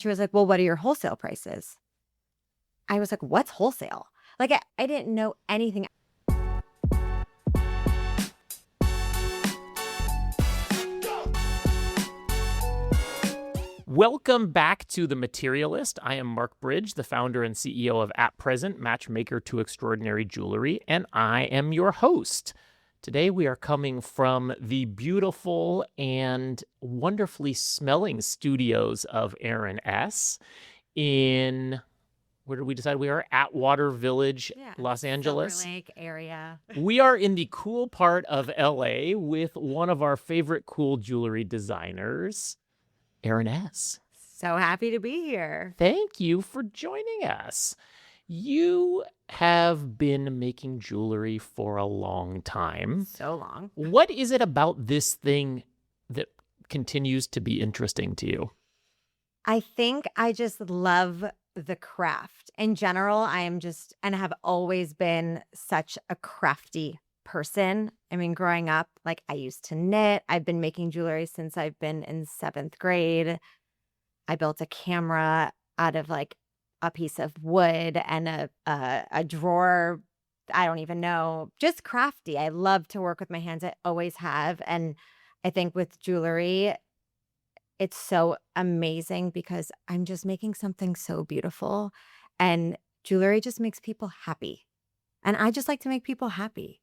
She was like, well, what are your wholesale prices? I was like, what's wholesale? Like, I didn't know anything. Welcome back to The Materialist. I am Mark Bridge, the founder and CEO of At Present, Matchmaker to Extraordinary Jewelry, and I am your host. Today we are coming from the beautiful and wonderfully smelling studios of ERINESS in, where did we decide we are? Atwater Village, Los Angeles. Silver Lake area. We are in the cool part of LA with one of our favorite cool jewelry designers, ERINESS. So happy to be here. Thank you for joining us. You have been making jewelry for a long time. So long. What is it about this thing that continues to be interesting to you? I think I just love the craft. In general, I am just, and have always been such a crafty person. I mean, growing up, like I used to knit. I've been making jewelry since I've been in 7th grade. I built a camera out of like a piece of wood and a drawer. I don't even know. Just crafty. I love to work with my hands. I always have. And I think with jewelry, it's so amazing because I'm just making something so beautiful. And jewelry just makes people happy. And I just like to make people happy.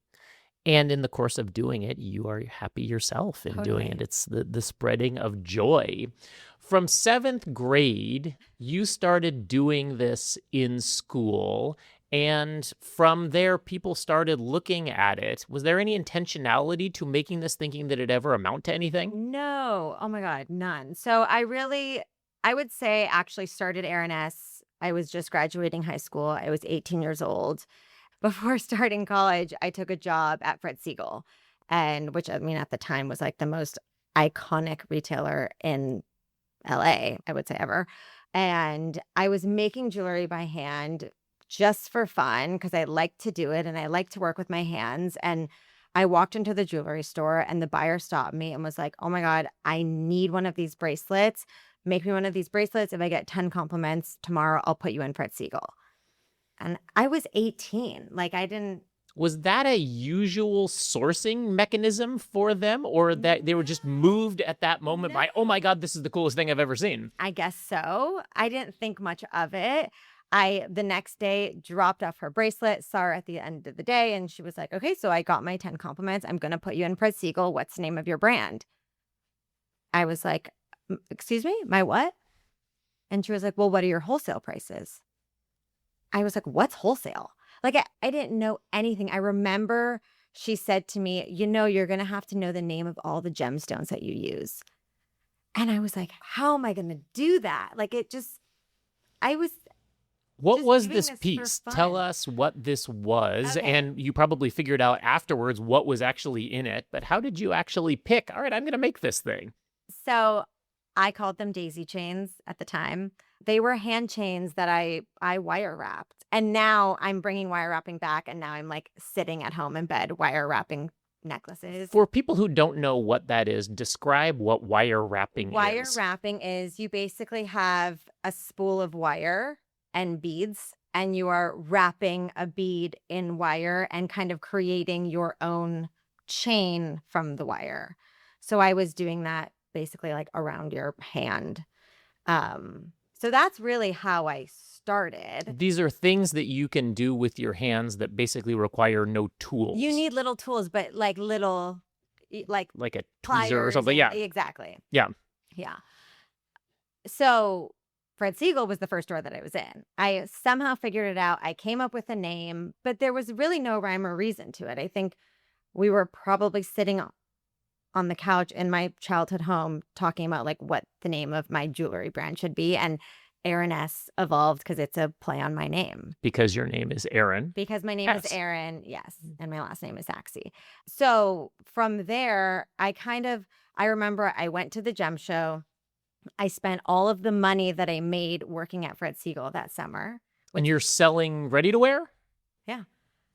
And in the course of doing it, you are happy yourself in doing it. It's the spreading of joy. From 7th grade, you started doing this in school. And from there, people started looking at it. Was there any intentionality to making this thinking that it ever amount to anything? No. Oh my God, none. So I would say actually started ERINESS. I was just graduating high school. I was 18 years old. Before starting college, I took a job at Fred Segal, and which I mean at the time was like the most iconic retailer in LA, I would say ever. And I was making jewelry by hand just for fun because I like to do it and I like to work with my hands. And I walked into the jewelry store and the buyer stopped me and was like, oh my God, I need one of these bracelets. Make me one of these bracelets. If I get 10 compliments tomorrow, I'll put you in Fred Segal. And I was 18. Like I didn't. Was that a usual sourcing mechanism for them, or that they were just moved at that moment by, oh my God, this is the coolest thing I've ever seen? I guess so. I didn't think much of it. The next day dropped off her bracelet, saw her at the end of the day, and she was like, okay, so I got my 10 compliments. I'm going to put you in Fred Segal. What's the name of your brand? I was like, excuse me, my what? And she was like, well, what are your wholesale prices? I was like, what's wholesale? Like, I didn't know anything. I remember she said to me, you're going to have to know the name of all the gemstones that you use. And I was like, how am I going to do that? Like, What was this piece? Tell us what this was. Okay. And you probably figured out afterwards what was actually in it. But how did you actually pick, all right, I'm going to make this thing? So I called them daisy chains at the time. They were hand chains that I wire wrapped. And now I'm bringing wire wrapping back. And now I'm like sitting at home in bed wire wrapping necklaces. For people who don't know what that is, describe what wire wrapping is. Wire wrapping is you basically have a spool of wire and beads, and you are wrapping a bead in wire and kind of creating your own chain from the wire. So I was doing that basically like around your hand. So that's really how I started. These are things that you can do with your hands that basically require no tools. You need little tools, but like little, like a tweezer or something. Yeah, exactly. Yeah. So Fred Segal was the first store that I was in. I somehow figured it out. I came up with a name, but there was really no rhyme or reason to it. I think we were probably sitting on the couch in my childhood home talking about like what the name of my jewelry brand should be. And ERINESS evolved because it's a play on my name. Because your name is Erin. Because my name is Erin, yes. And my last name is Sachse. So from there, I remember I went to the gem show. I spent all of the money that I made working at Fred Segal that summer. And you're selling ready-to-wear? Yeah,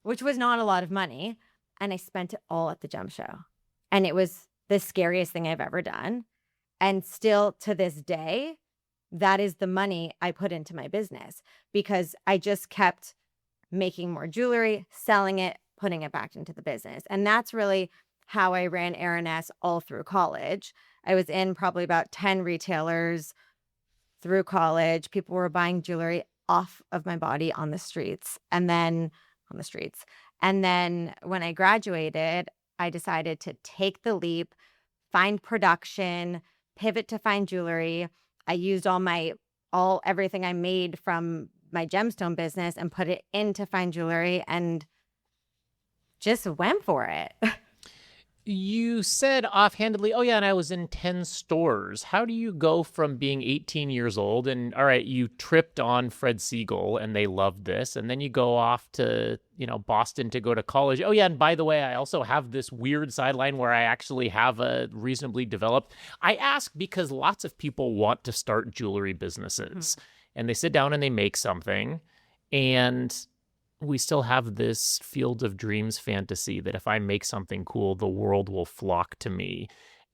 which was not a lot of money. And I spent it all at the gem show. And it was the scariest thing I've ever done. And still to this day, that is the money I put into my business because I just kept making more jewelry, selling it, putting it back into the business. And that's really how I ran ERINESS all through college. I was in probably about 10 retailers through college. People were buying jewelry off of my body on the streets. And then when I graduated, I decided to take the leap, find production, pivot to fine jewelry. I used everything I made from my gemstone business and put it into fine jewelry and just went for it. You said offhandedly, oh, yeah, and I was in 10 stores. How do you go from being 18 years old and, all right, you tripped on Fred Segal and they loved this, and then you go off to, Boston to go to college. Oh, yeah, and by the way, I also have this weird sideline where I actually have a reasonably developed. I ask because lots of people want to start jewelry businesses, and they sit down and they make something, and we still have this field of dreams fantasy that if I make something cool, the world will flock to me.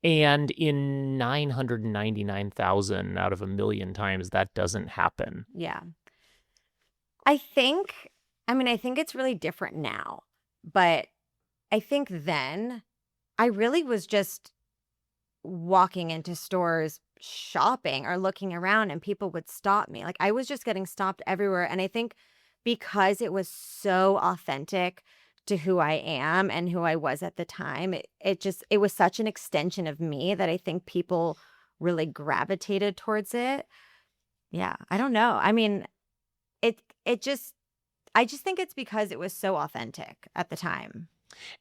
And in 999,000 out of a million times, that doesn't happen. Yeah. I think it's really different now, but I think then I really was just walking into stores shopping or looking around and people would stop me. Like I was just getting stopped everywhere. And I think because it was so authentic to who I am and who I was at the time, it was such an extension of me that I think people really gravitated towards it. Yeah, I don't know. I mean, I just think it's because it was so authentic at the time.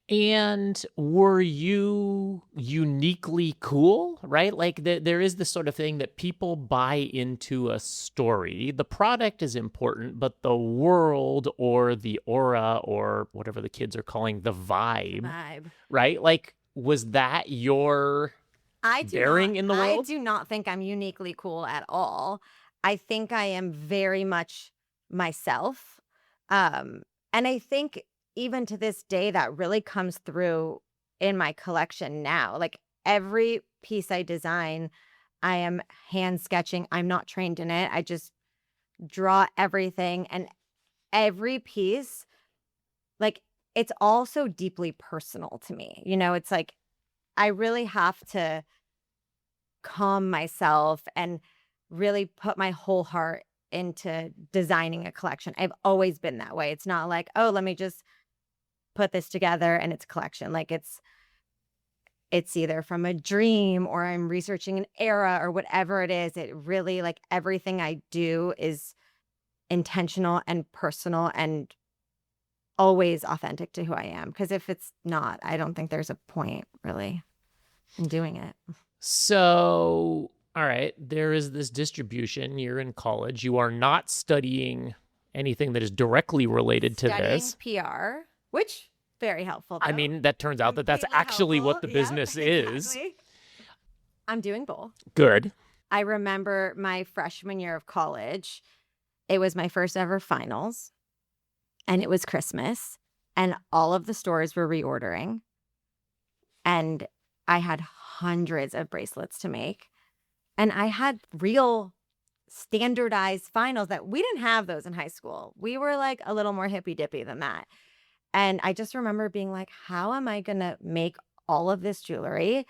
And were you uniquely cool, right? Like there is this sort of thing that people buy into a story. The product is important, but the world or the aura or whatever the kids are calling the vibe, right? Like, was that your bearing in the world? I do not think I'm uniquely cool at all. I think I am very much myself. And I think even to this day, that really comes through in my collection now. Like every piece I design, I am hand sketching. I'm not trained in it. I just draw everything. And every piece, like it's all so deeply personal to me. It's like I really have to calm myself and really put my whole heart into designing a collection. I've always been that way. It's not like, oh, let me just put this together and it's a collection. Like it's either from a dream or I'm researching an era or whatever it is. It really, like, everything I do is intentional and personal and always authentic to who I am. Because if it's not, I don't think there's a point really in doing it. So, all right, there is this distribution. You're in college. You are not studying anything that is directly related to this. Studying PR, which very helpful, though. I mean, that turns out that that's actually helpful. what the business is. Exactly. I'm doing both. Good. I remember my freshman year of college. It was my first ever finals, and it was Christmas, and all of the stores were reordering, and I had hundreds of bracelets to make, and I had real standardized finals that we didn't have those in high school. We were like a little more hippy dippy than that. And I just remember being like, how am I going to make all of this jewelry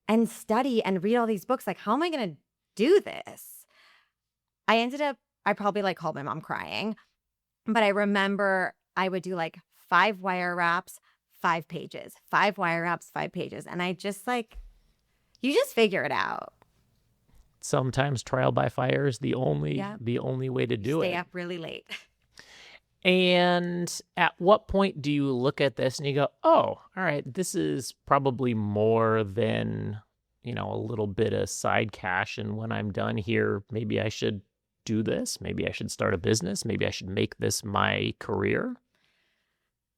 and study and read all these books? Like, how am I going to do this? I probably like called my mom crying, but I remember I would do like 5 wire wraps, 5 pages, 5 wire wraps, 5 pages. And I just you just figure it out. Sometimes trial by fire is the only way to do it. Stay up really late. And at what point do you look at this and you go, oh, all right, this is probably more than, a little bit of side cash. And when I'm done here, maybe I should do this. Maybe I should start a business. Maybe I should make this my career.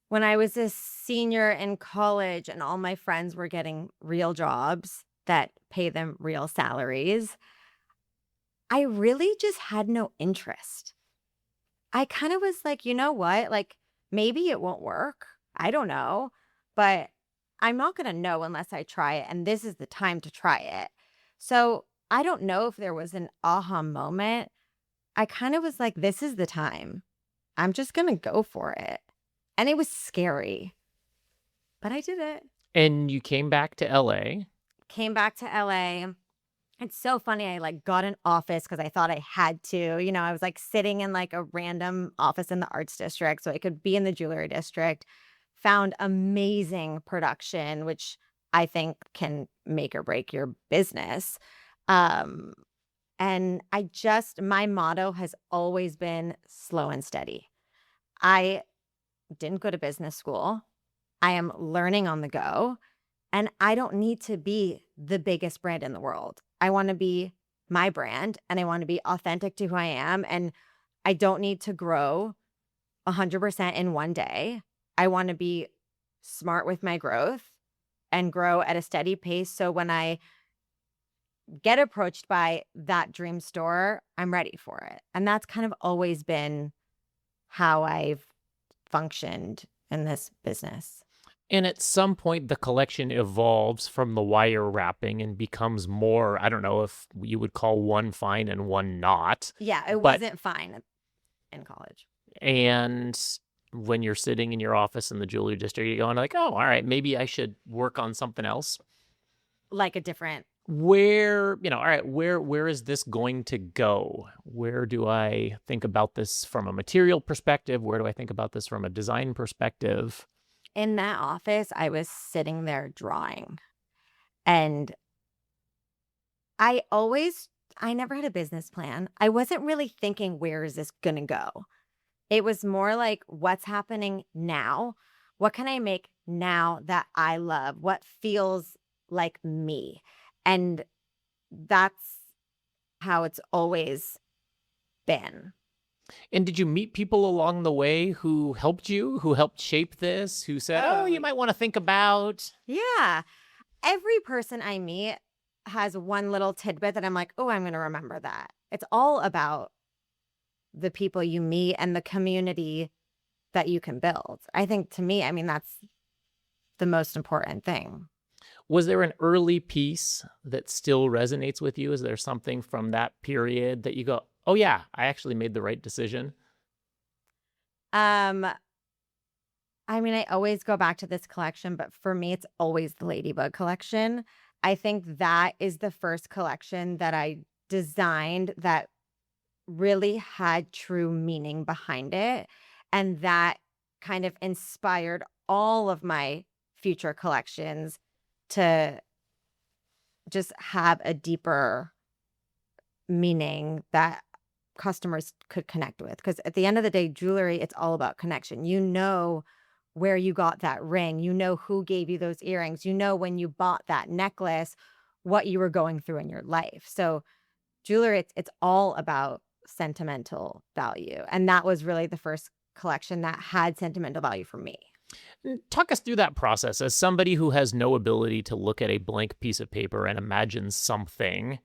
When I was a senior in college and all my friends were getting real jobs that pay them real salaries, I really just had no interest. I kind of was like, you know what? Like, maybe it won't work. I don't know. But I'm not going to know unless I try it. And this is the time to try it. So I don't know if there was an aha moment. I kind of was like, this is the time. I'm just going to go for it. And it was scary, but I did it. And you came back to LA. Came back to LA. It's so funny. I like got an office because I thought I had to. I was like sitting in like a random office in the arts district so I could be in the jewelry district. Found amazing production, which I think can make or break your business. Um, and my motto has always been slow and steady. I didn't go to business school. I am learning on the go. And I don't need to be the biggest brand in the world. I want to be my brand and I want to be authentic to who I am. And I don't need to grow 100% in one day. I want to be smart with my growth and grow at a steady pace. So when I get approached by that dream store, I'm ready for it. And that's kind of always been how I've functioned in this business. And at some point, the collection evolves from the wire wrapping and becomes more, I don't know if you would call one fine and one not. Yeah, it But wasn't fine in college. And when you're sitting in your office in the jewelry district, you're going like, oh, all right, maybe I should work on something else. Like a different. All right, where is this going to go? Where do I think about this from a material perspective? Where do I think about this from a design perspective? In that office, I was sitting there drawing. And I never had a business plan. I wasn't really thinking, where is this going to go? It was more like, what's happening now? What can I make now that I love? What feels like me? And that's how it's always been. And did you meet people along the way who helped you, who helped shape this, who said, oh, you might want to think about? Yeah. Every person I meet has one little tidbit that I'm like, oh, I'm going to remember that. It's all about the people you meet and the community that you can build. I think to me, that's the most important thing. Was there an early piece that still resonates with you? Is there something from that period that you go, oh yeah, I actually made the right decision? I always go back to this collection, but for me, it's always the Ladybug collection. I think that is the first collection that I designed that really had true meaning behind it. And that kind of inspired all of my future collections to just have a deeper meaning that customers could connect with. Because at the end of the day, jewelry, it's all about connection. You know where you got that ring. You know who gave you those earrings. You know when you bought that necklace, what you were going through in your life. So jewelry, it's all about sentimental value. And that was really the first collection that had sentimental value for me. Talk us through that process. As somebody who has no ability to look at a blank piece of paper and imagine something,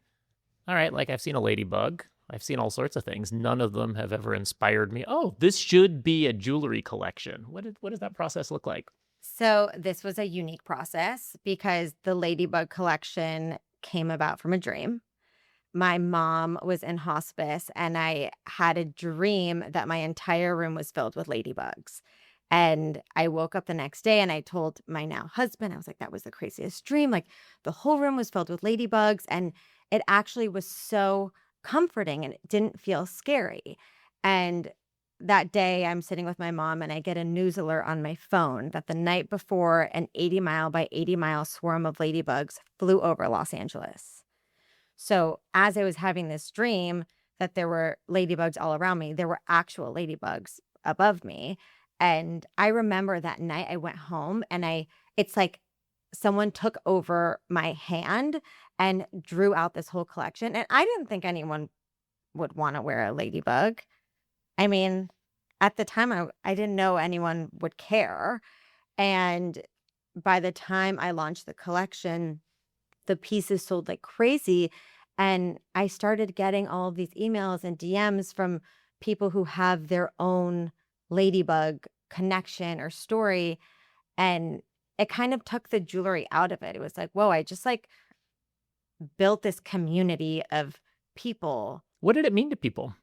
all right, like I've seen a ladybug, I've seen all sorts of things. None of them have ever inspired me. Oh, this should be a jewelry collection. What does that process look like? So this was a unique process because the Ladybug collection came about from a dream. My mom was in hospice and I had a dream that my entire room was filled with ladybugs. And I woke up the next day and I told my now husband, I was like, that was the craziest dream. Like the whole room was filled with ladybugs. And it actually was so comforting and it didn't feel scary. And that day I'm sitting with my mom and I get a news alert on my phone that the night before an 80-mile by 80-mile swarm of ladybugs flew over Los Angeles. So as I was having this dream that there were ladybugs all around me, there were actual ladybugs above me. And I remember that night I went home and it's like someone took over my hand and drew out this whole collection. And I didn't think anyone would want to wear a ladybug. At the time, I didn't know anyone would care. And by the time I launched the collection, the pieces sold like crazy. And I started getting all of these emails and DMs from people who have their own ladybug connection or story. And it kind of took the jewelry out of it. It was like, whoa, I just built this community of people, What did it mean to people?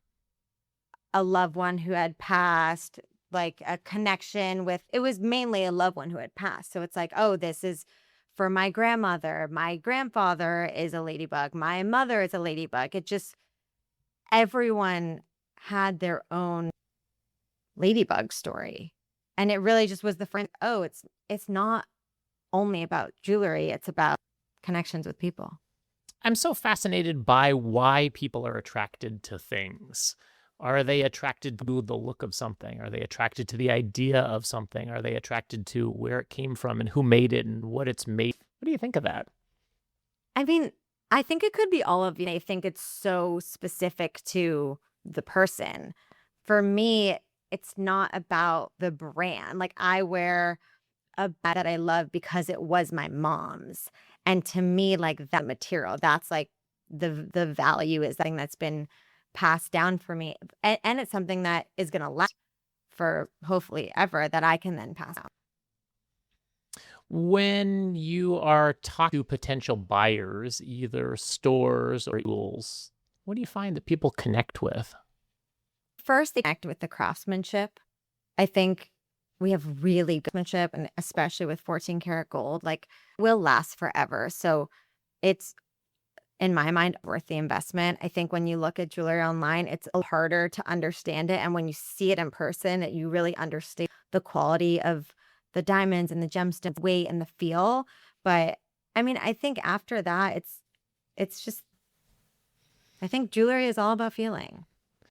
a loved one who had passed, like a connection with, it was mainly a loved one who had passed. So it's like, oh, this is for my grandmother. My grandfather is a ladybug. My mother is a ladybug. It just, everyone had their own ladybug story. And it really just was the friend. Oh, it's not only about jewelry. It's about connections with people. I'm so fascinated by why people are attracted to things. Are they attracted to the look of something? Are they attracted to the idea of something? Are they attracted to where it came from and who made it and what it's made? What do you think of that? I mean, I think it could be all of you. I think it's so specific to the person. For me, it's not about the brand. Like I wear a bag that I love because it was my mom's. And to me, like that material, that's like the value is that thing that's been passed down for me. And it's something that is going to last for hopefully ever that I can then pass on. When you are talking to potential buyers, either stores or schools, what do you find that people connect with? First, they connect with the craftsmanship. I think we have really good craftsmanship, and especially with 14 karat gold, like will last forever. So it's, in my mind, worth the investment. I think when you look at jewelry online, it's a little harder to understand it. And when you see it in person, you really understand the quality of the diamonds and the gemstones, weight and the feel. But I mean, I think after that, it's just, I think jewelry is all about feeling.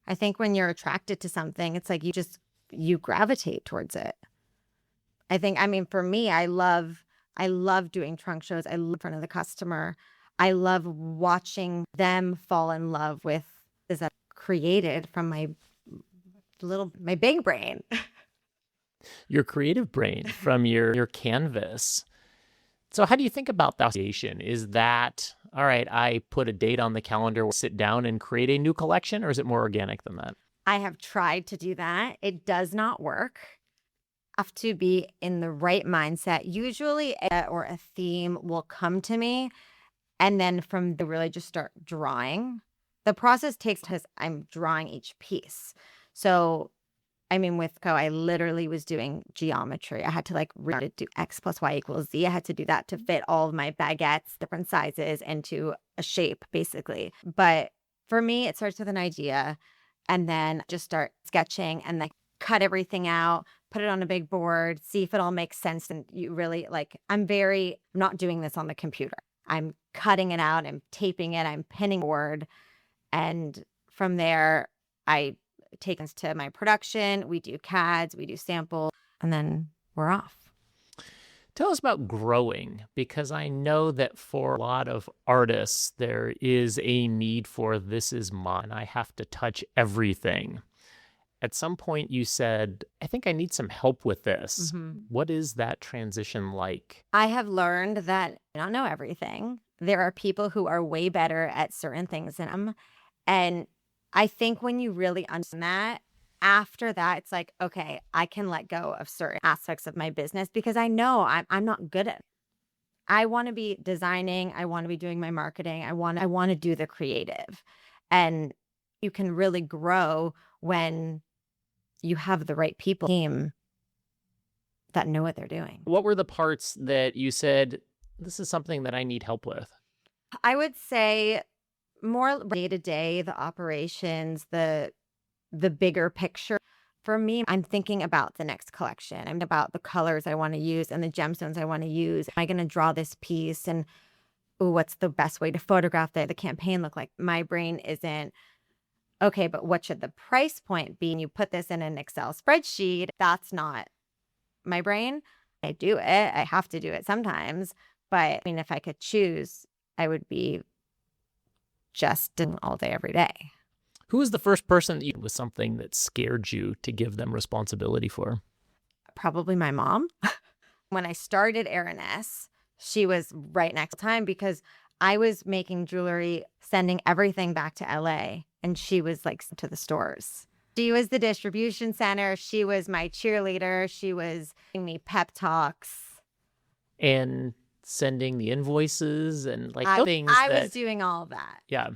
I think when you're attracted to something, it's like you gravitate towards it. I think, I mean, for me, I love doing trunk shows. I love in front of the customer. I love watching them fall in love with is that created from my big brain. Your creative brain from your canvas. So how do you think about that association? Is that, all right, I put a date on the calendar, we'll sit down and create a new collection, or is it more organic than that? I have tried to do that. It does not work. Have to be in the right mindset. Usually or a theme will come to me, and then from the really just start drawing. The process takes because I'm drawing each piece. So I mean, with I literally was doing geometry. I had to like do X plus Y equals Z. I had to do that to fit all of my baguettes, different sizes, into a shape, basically. But for me, it starts with an idea and then just start sketching and then cut everything out, put it on a big board, see if it all makes sense. And you really I'm not doing this on the computer. I'm cutting it out, I'm taping it, I'm pinning board. And from there, I take us to my production. We do CADs, we do samples, and then we're off. Tell us about growing, because I know that for a lot of artists, there is a need for this is mine. I have to touch everything. At some point you said, I think I need some help with this. Mm-hmm. What is that transition like? I have learned that I don't know everything. There are people who are way better at certain things than I'm. And I think when you really understand that, after that, it's like, okay, I can let go of certain aspects of my business because I know I'm not good at it. I want to be designing. I want to be doing my marketing. I want to do the creative. And you can really grow when you have the right people team that know what they're doing. What were the parts that you said, this is something that I need help with? I would say more day to day, the operations, the bigger picture. For me, I'm thinking about the next collection. I'm about the colors I want to use and the gemstones I want to use. Am I going to draw this piece? And what's the best way to photograph the campaign look like? My brain isn't, okay, but what should the price point be? And you put this in an Excel spreadsheet. That's not my brain. I do it. I have to do it sometimes. But I mean, if I could choose, I would be just doing all day, every day. Who was the first person that you was something that scared you to give them responsibility for? Probably my mom. When I started ERINESS, she was right next time because I was making jewelry, sending everything back to LA, and she was like to the stores. She was the distribution center. She was my cheerleader. She was giving me pep talks. And sending the invoices and like I, things I that, was doing all of that. yeah.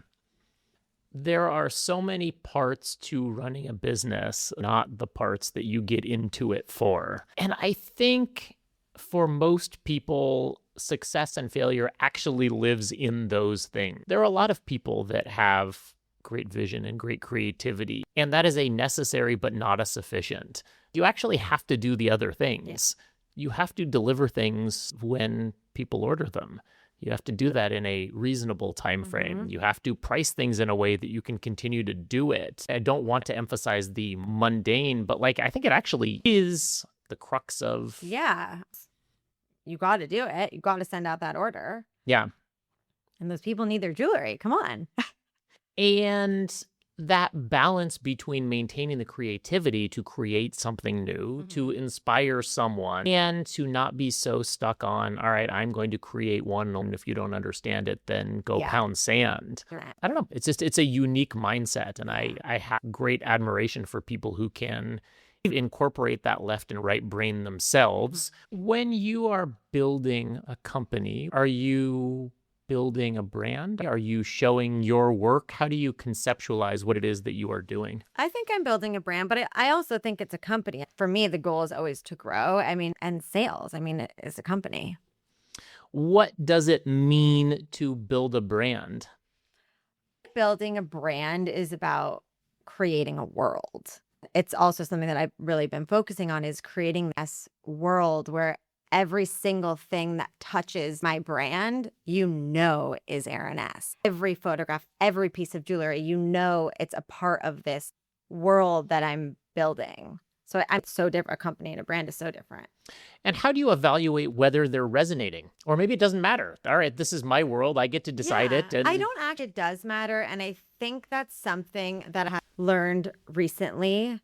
There are so many parts to running a business, not the parts that you get into it for. And I think for most people, success and failure actually lives in those things. There are a lot of people that have great vision and great creativity, and that is a necessary but not a sufficient. You actually have to do the other things. You have to deliver things when people order them. You have to do that in a reasonable time frame. You have to price things in a way that you can continue to do it. I don't want to emphasize the mundane, but like I think it actually is the crux of Yeah. You got to do it. You got to send out that order. yeah. And those people need their jewelry. Come on. And that balance between maintaining the creativity to create something new, to inspire someone, and to not be so stuck on, all right, I'm going to create one, and if you don't understand it, then go pound sand. I don't know. It's a unique mindset, and I have great admiration for people who can incorporate that left and right brain themselves. When you are building a company, are you building a brand? Are you showing your work? How do you conceptualize what it is that you are doing? I think I'm building a brand, but I also think it's a company. For me, the goal is always to grow. I mean, and sales. I mean, it is a company. What does it mean to build a brand? Building a brand is about creating a world. It's also something that I've really been focusing on is creating this world where every single thing that touches my brand, is ERINESS. Every photograph, every piece of jewelry, it's a part of this world that I'm building. So I'm so different. A company and a brand is so different. And how do you evaluate whether they're resonating? Or maybe it doesn't matter. All right, this is my world. I get to decide it. And I don't actually, it does matter. And I think that's something that I have learned recently.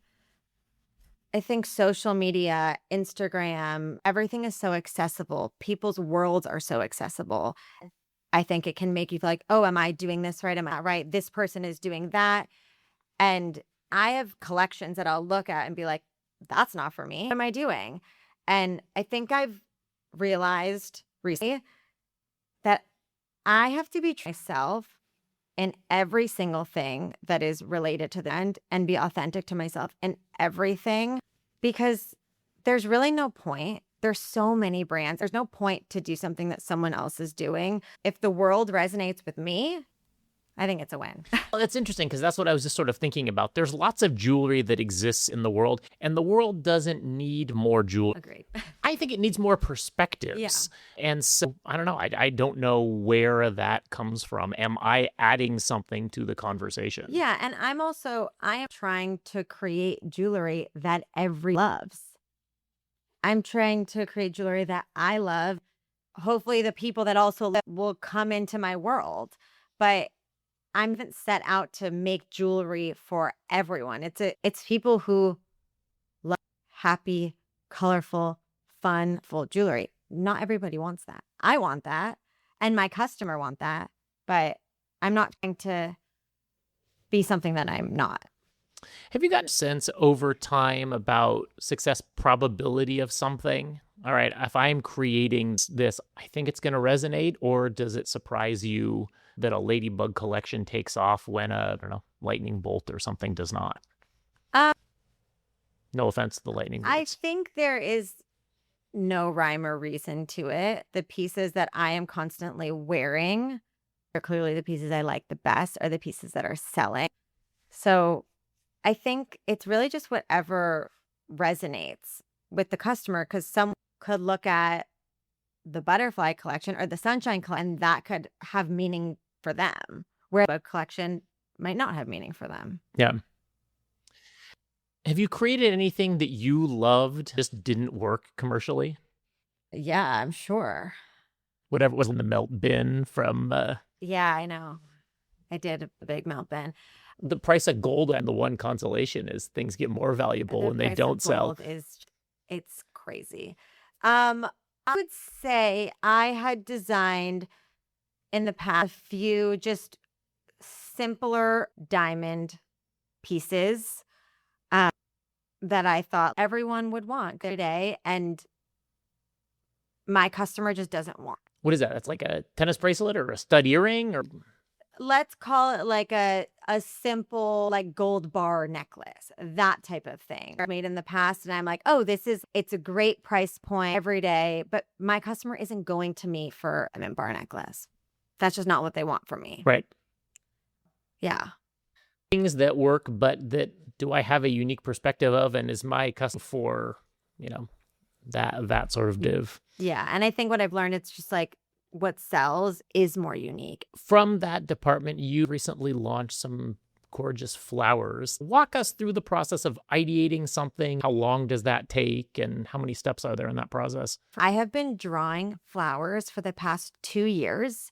I think social media, Instagram, everything is so accessible. People's worlds are so accessible. I think it can make you feel like, oh, am I doing this right? Am I right? This person is doing that. And I have collections that I'll look at and be like, that's not for me. What am I doing? And I think I've realized recently that I have to be myself in every single thing that is related to the end and be authentic to myself in everything, because there's really no point. There's so many brands. There's no point to do something that someone else is doing. If the world resonates with me, I think it's a win. Well, that's interesting because that's what I was just sort of thinking about. There's lots of jewelry that exists in the world, and the world doesn't need more jewelry. Agreed. I think it needs more perspectives. And so, I don't know. I don't know where that comes from. Am I adding something to the conversation? Yeah, and I am trying to create jewelry that loves. I'm trying to create jewelry that I love. Hopefully the people that also love will come into my world. But I haven't set out to make jewelry for everyone. It's people who love happy, colorful, fun, full jewelry. Not everybody wants that. I want that, and my customer want that, but I'm not trying to be something that I'm not. Have you gotten a sense over time about success probability of something? All right, if I'm creating this, I think it's going to resonate, or does it surprise you that a ladybug collection takes off when a, I don't know, lightning bolt or something does not? No offense to the lightning bolts. I think there is no rhyme or reason to it. The pieces that I am constantly wearing are clearly the pieces I like the best, are the pieces that are selling. So I think it's really just whatever resonates with the customer, because someone could look at the butterfly collection or the sunshine collection, and that could have meaning for them, where a collection might not have meaning for them. Yeah. Have you created anything that you loved just didn't work commercially? Yeah, I'm sure. Whatever was in the melt bin from Yeah, I know. I did a big melt bin. the price of gold, and the one consolation is things get more valuable when they don't sell. It's crazy. I would say I had designed in the past a few just simpler diamond pieces that I thought everyone would want today, and my customer just doesn't want. What is that? That's like a tennis bracelet or a stud earring or Let's call it like a simple like gold bar necklace, that type of thing. I've made in the past and I'm like, "Oh, it's a great price point every day," but my customer isn't going to me for a diamond bar necklace. That's just not what they want from me. right. Yeah. Things that work, but that do I have a unique perspective of, and is my custom for, you know, that sort of div. Yeah, and I think what I've learned, it's just like what sells is more unique. From that department, you recently launched some gorgeous flowers. Walk us through the process of ideating something. How long does that take, and how many steps are there in that process? I have been drawing flowers for the past 2 years.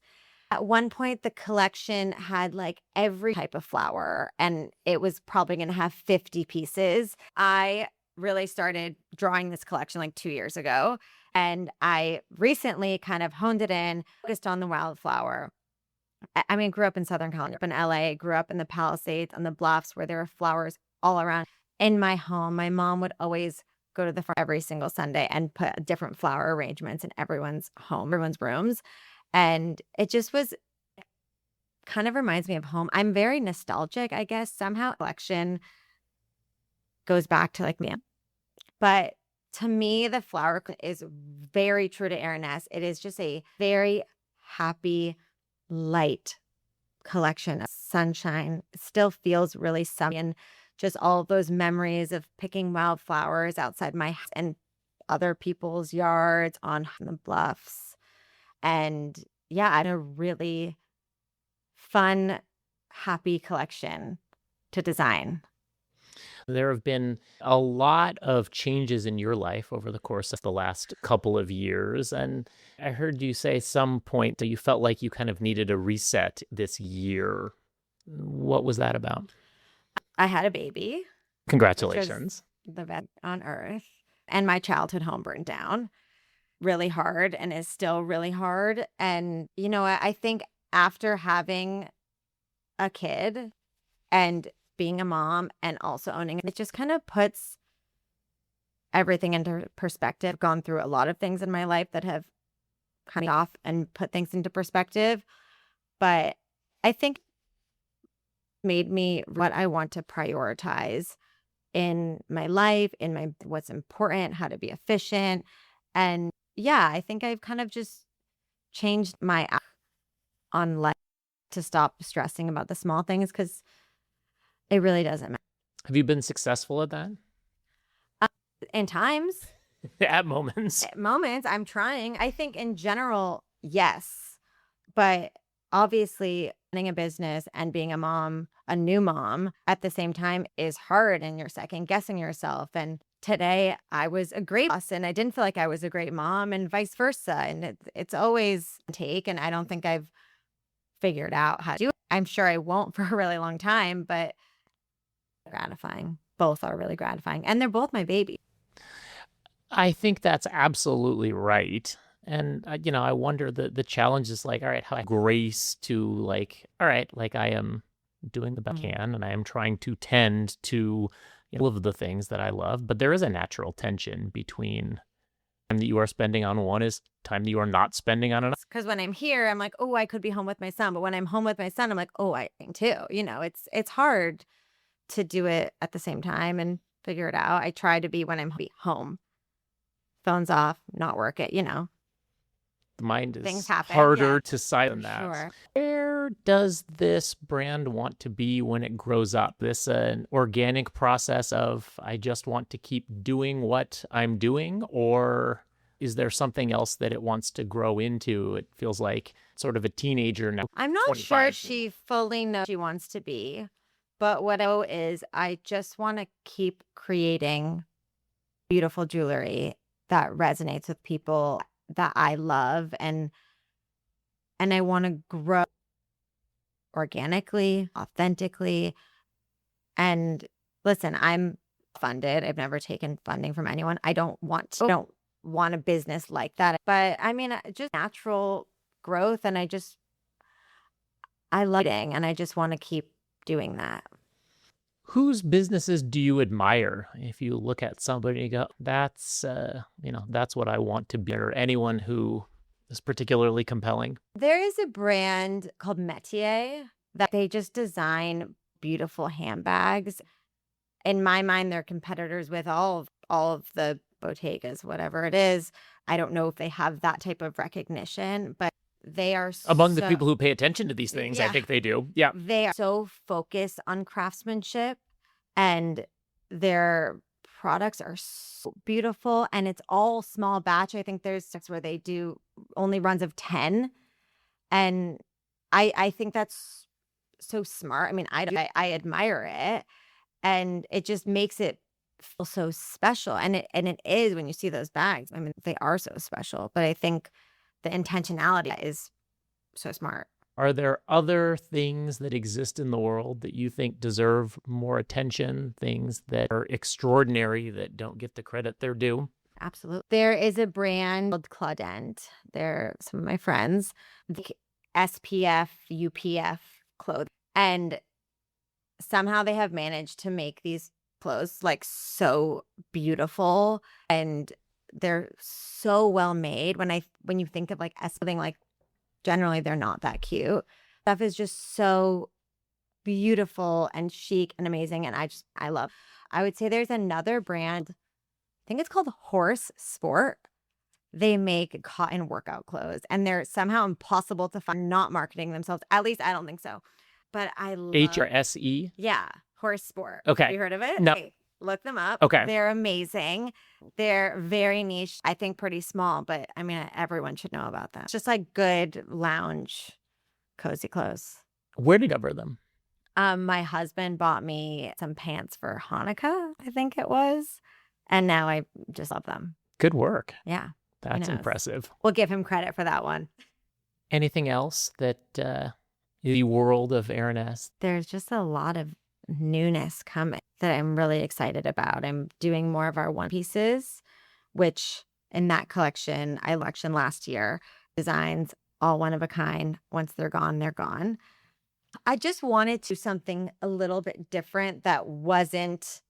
At one point, the collection had like every type of flower, and it was probably going to have 50 pieces. I really started drawing this collection like 2 years ago, and I recently kind of honed it in, focused on the wildflower. I mean, grew up in Southern California, in LA, grew up in the Palisades, on the bluffs where there are flowers all around. In my home, my mom would always go to the farm every single Sunday and put different flower arrangements in everyone's home, everyone's rooms. And it just was kind of reminds me of home. I'm very nostalgic, I guess. Somehow collection goes back to like me. But to me, the flower is very true to ERINESS. It is just a very happy, light collection of sunshine. It still feels really summery, and just all of those memories of picking wildflowers outside my house and other people's yards on the bluffs. And yeah, I had a really fun, happy collection to design. There have been a lot of changes in your life over the course of the last couple of years. And I heard you say some point that you felt like you kind of needed a reset this year. What was that about? I had a baby, which was Congratulations. the best on earth, and my childhood home burned down really hard and is still really hard. And, you know, I think after having a kid and being a mom and also owning it just kind of puts everything into perspective. I've gone through a lot of things in my life that have kind of off and put things into perspective. But I think made me what I want to prioritize in my life, in my what's important, how to be efficient. And yeah, I think I've kind of just changed my outlook on life to stop stressing about the small things because it really doesn't matter. Have you been successful at that? In times, At moments. at moments, I'm trying. I think in general, yes. But obviously, running a business and being a mom, a new mom at the same time is hard and you're second guessing yourself. And today I was a great boss and I didn't feel like I was a great mom and vice versa. And it's always a take. And I don't think I've figured out how to do it. I'm sure I won't for a really long time, but gratifying. Both are really gratifying. And they're both my baby. I think that's absolutely right. And, I wonder the challenge is like, all right, how grace to like, all right, like I am doing the best I can and I am trying to tend to all of the things that I love. But there is a natural tension between time that you are spending on one is time that you are not spending on another. Because when I'm here, I'm like, oh, I could be home with my son. But when I'm home with my son, I'm like, oh, I am too. You know, it's hard to do it at the same time and figure it out. I try to be when I'm home. Phones off, not work it, The mind Things is happen, harder yeah, to silence for that. sure. Where does this brand want to be when it grows up? This an organic process of I just want to keep doing what I'm doing, or is there something else that it wants to grow into? It feels like sort of a teenager now. I'm not 25. sure she fully knows she wants to be, but what I know is I just want to keep creating beautiful jewelry that resonates with people that I love, and I want to grow organically, authentically. And listen, I'm funded. I've never taken funding from anyone. I don't want a business like that. But I mean, just natural growth, and I love it, and I just want to keep doing that. Whose businesses do you admire? If you look at somebody and you go, that's what I want to be, or anyone who is particularly compelling? There is a brand called Metier that they just design beautiful handbags. In my mind, they're competitors with all of the Bottegas, whatever it is. I don't know if they have that type of recognition, but they are Among the so, people who pay attention to these things, I yeah, think they do. Yeah. they are so focused on craftsmanship, and their products are so beautiful, and it's all small batch. I think there's six where they do only runs of 10, and I think that's so smart. I mean, I admire it, and it just makes it feel so special, and it is when you see those bags. I mean, they are so special, but I think the intentionality is so smart. Are there other things that exist in the world that you think deserve more attention, things that are extraordinary that don't get the credit they're due? Absolutely. There is a brand called Claudent. They're some of my friends. The SPF, UPF clothing. And somehow they have managed to make these clothes like so beautiful, and they're so well made. When you think of like clothing, like generally they're not that cute. Stuff is just so beautiful and chic and amazing, and I love. I would say there's another brand, I think it's called Horse Sport. They make cotton workout clothes, and they're somehow impossible to find, not marketing themselves. At least I don't think so. But I love, HRSE? yeah, Horse Sport. Okay. Have you heard of it? No. Hey, look them up. Okay. They're amazing. They're very niche. I think pretty small, but I mean, everyone should know about them. It's just like good lounge, cozy clothes. Where did you cover them? My husband bought me some pants for Hanukkah, I think it was. And now I just love them. Good work. Yeah. That's knows? impressive. We'll give him credit for that one. Anything else that the world of ERINESS? There's just a lot of newness coming that I'm really excited about. I'm doing more of our one pieces, which in that collection, I auctioned last year, designs all one of a kind. Once they're gone, they're gone. I just wanted to do something a little bit different that wasn't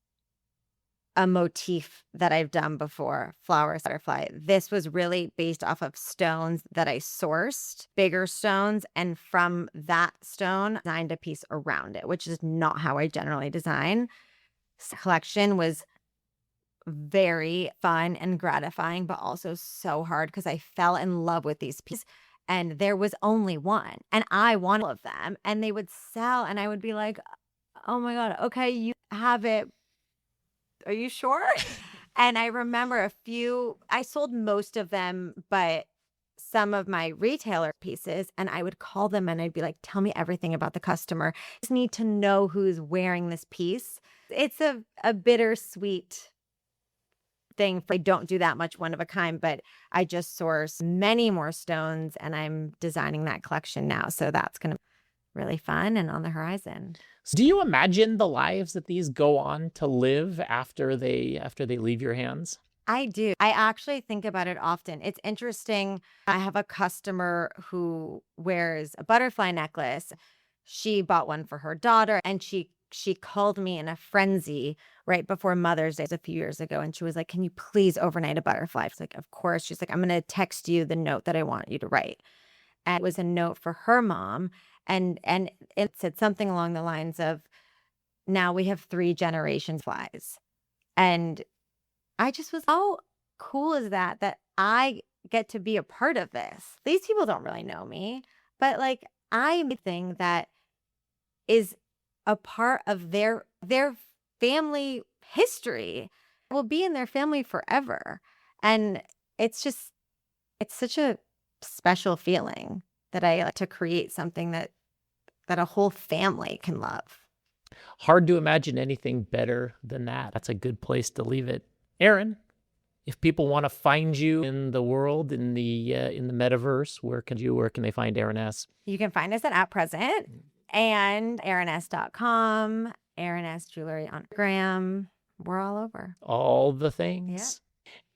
a motif that I've done before, flowers, butterfly. This was really based off of stones that I sourced, bigger stones, and from that stone, designed a piece around it, which is not how I generally design. This collection was very fun and gratifying, but also so hard because I fell in love with these pieces. And there was only one, and I wanted all of them, and they would sell, and I would be like, oh my God, okay, you have it. Are you sure? And I remember I sold most of them, but some of my retailer pieces, and I would call them and I'd be like, tell me everything about the customer. I just need to know who's wearing this piece. It's a bittersweet thing. I don't do that much one of a kind, but I just source many more stones, and I'm designing that collection now. So that's going to be really fun and on the horizon. So do you imagine the lives that these go on to live after they leave your hands? I do. I actually think about it often. It's interesting. I have a customer who wears a butterfly necklace. She bought one for her daughter, and she called me in a frenzy right before Mother's Day a few years ago. And she was like, can you please overnight a butterfly? I was like, of course. She's like, I'm going to text you the note that I want you to write. And it was a note for her mom. And it said something along the lines of, now we have 3 generations flies. And I just was, how cool is that I get to be a part of this? These people don't really know me, but like I'm a thing that is a part of their family history, will be in their family forever. And it's such a special feeling that I like to create something that a whole family can love. Hard to imagine anything better than that. That's a good place to leave it. Erin, if people want to find you in the world, in the metaverse, where can they find ERINESS? You can find us at Present and ERINESS.com, ERINESS Jewelry on Instagram. We're all over. All the things. Yeah.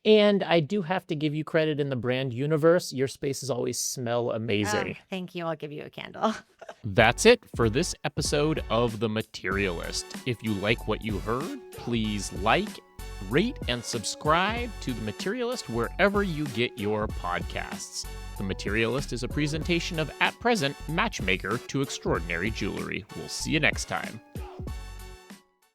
And I do have to give you credit in the brand universe. Your spaces always smell amazing. Thank you. I'll give you a candle. That's it for this episode of The Materialist. If you like what you heard, please like, rate, and subscribe to The Materialist wherever you get your podcasts. The Materialist is a presentation of At Present Matchmaker to Extraordinary Jewelry. We'll see you next time.